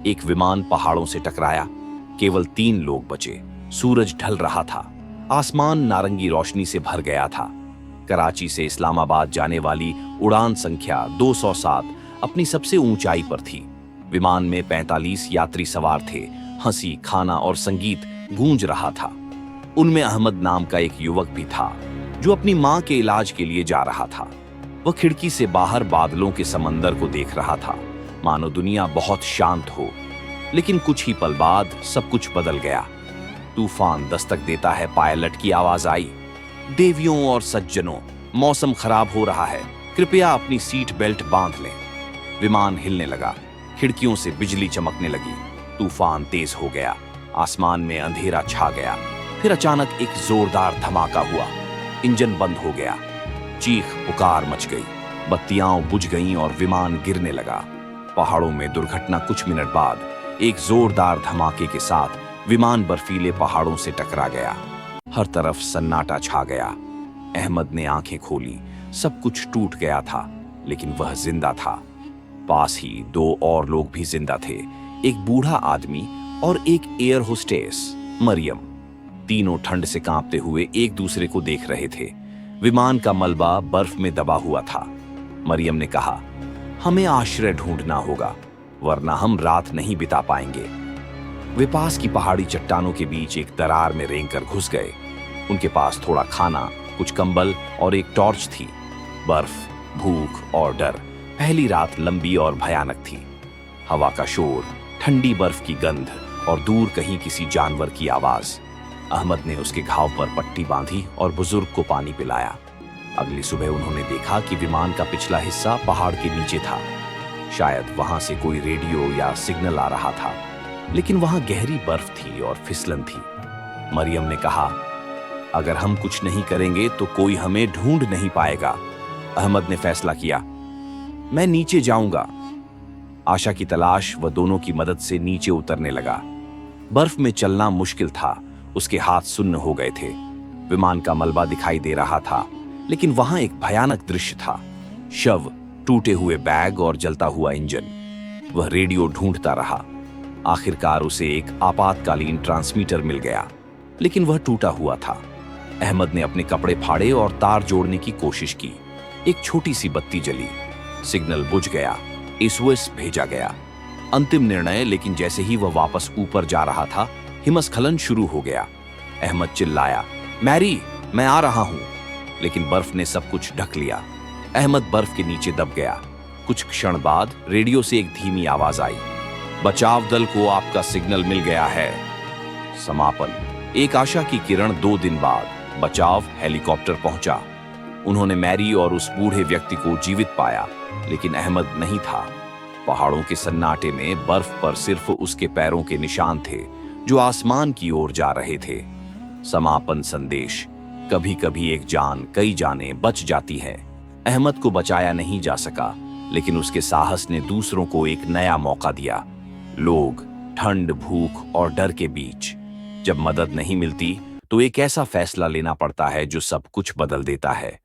एक विमान पहाड़ों से टकराया। केवल 3 लोग बचे। सूरज ढल रहा था। आसमान नारंगी रोशनी से भर गया था। कराची से इस्लामाबाद जाने वाली उड़ान संख्या 207 अपनी सबसे ऊंचाई पर थी। विमान में 45 यात्री सवार थे। हंसी, खाना और संगीत गूंज रहा था। उनमें अहमद नाम का एक युवक भी था जो अपनी मां के इलाज के लिए जा रहा था। वह खिड़की से बाहर बादलों के समंदर को देख रहा था, मानो दुनिया बहुत शांत हो। लेकिन कुछ ही पल बाद सब कुछ बदल गया। तूफान दस्तक देता है, पायलट की आवाज आई, देवियों और सज्जनों, मौसम खराब हो रहा है, कृपया अपनी सीट बेल्ट बांध लें। विमान हिलने लगा। खिड़कियों से बिजली चमकने लगी। तूफान तेज हो गया। आसमान में अंधेरा छा गया। फिर अचानक एक जोरदार धमाका हुआ। इंजन बंद हो गया। चीख पुकार मच गई। बत्तियां बुझ गईं और विमान गिरने लगा। पहाड़ों में दुर्घटना। कुछ मिनट बाद एक जोरदार धमाके के साथ विमान बर्फीले पहाड़ों से टकरा गया। हर तरफ सन्नाटा छा गया। अहमद ने आंखें खोली। सब कुछ टूट गया था, लेकिन वह जिंदा था। पास ही 2 और लोग भी जिंदा थे, एक बूढ़ा आदमी और एक एयर होस्टेस मरियम। तीनों ठंड से कांपते हुए एक दूसरे को देख रहे थे। विमान का मलबा बर्फ में दबा हुआ था। मरियम ने कहा, हमें आश्रय ढूंढना होगा, वरना हम रात नहीं बिता पाएंगे। वे पास की पहाड़ी चट्टानों के बीच एक दरार में रेंगकर घुस गए। उनके पास थोड़ा खाना, कुछ कंबल और एक टॉर्च थी। बर्फ, भूख और डर। पहली रात लंबी और भयानक थी। हवा का शोर, ठंडी बर्फ की गंध और दूर कहीं किसी जानवर की आवाज। अहमद ने उसके घाव पर पट्टी बांधी और बुजुर्ग को पानी पिलाया। अगली सुबह उन्होंने देखा कि विमान का पिछला हिस्सा पहाड़ के नीचे था। शायद वहां से कोई रेडियो या सिग्नल आ रहा था, लेकिन वहां गहरी बर्फ थी और फिसलन थी। मरियम ने कहा, अगर हम कुछ नहीं करेंगे तो कोई हमें ढूंढ नहीं पाएगा। अहमद ने फैसला किया, मैं नीचे जाऊंगा। आशा की तलाश व दोनों की मदद से नीचे उतरने लगा। बर्फ में चलना मुश्किल था। उसके हाथ सुन्न हो गए थे। विमान का मलबा दिखाई दे रहा था, लेकिन वहां एक भयानक दृश्य था। शव, टूटे हुए बैग और जलता हुआ इंजन। वह रेडियो ढूंढता रहा। आखिरकार उसे एक आपातकालीन ट्रांसमीटर मिल गया, लेकिन वह टूटा हुआ था। अहमद ने अपने कपड़े फाड़े और तार जोड़ने की कोशिश की। एक छोटी सी बत्ती जली। सिग्नल बुझ गया। एसओएस भेजा गया। अंतिम निर्णय। लेकिन जैसे ही वह वापस ऊपर जा रहा था, हिमस्खलन शुरू हो गया। अहमद चिल्लाया, मैरी, मैं आ रहा हूं। लेकिन बर्फ ने सब कुछ ढक लिया। अहमद बर्फ के नीचे दब गया। कुछ क्षण बाद रेडियो से एक धीमी आवाज आई, बचाव दल को आपका सिग्नल मिल गया है। समापन। एक आशा की किरण। 2 दिन बाद बचाव हेलीकॉप्टर पहुंचा। उन्होंने मैरी और उस बूढ़े व्यक्ति को जीवित पाया, लेकिन अहमद नहीं था। पहाड़ों के सन्नाटे में बर्फ पर सिर्फ उसके पैरों के निशान थे, जो आसमान की ओर जा रहे थे। समापन संदेश। कभी कभी एक जान कई जानें बच जाती है। अहमद को बचाया नहीं जा सका, लेकिन उसके साहस ने दूसरों को एक नया मौका दिया। लोग, ठंड, भूख और डर के बीच जब मदद नहीं मिलती, तो एक ऐसा फैसला लेना पड़ता है जो सब कुछ बदल देता है।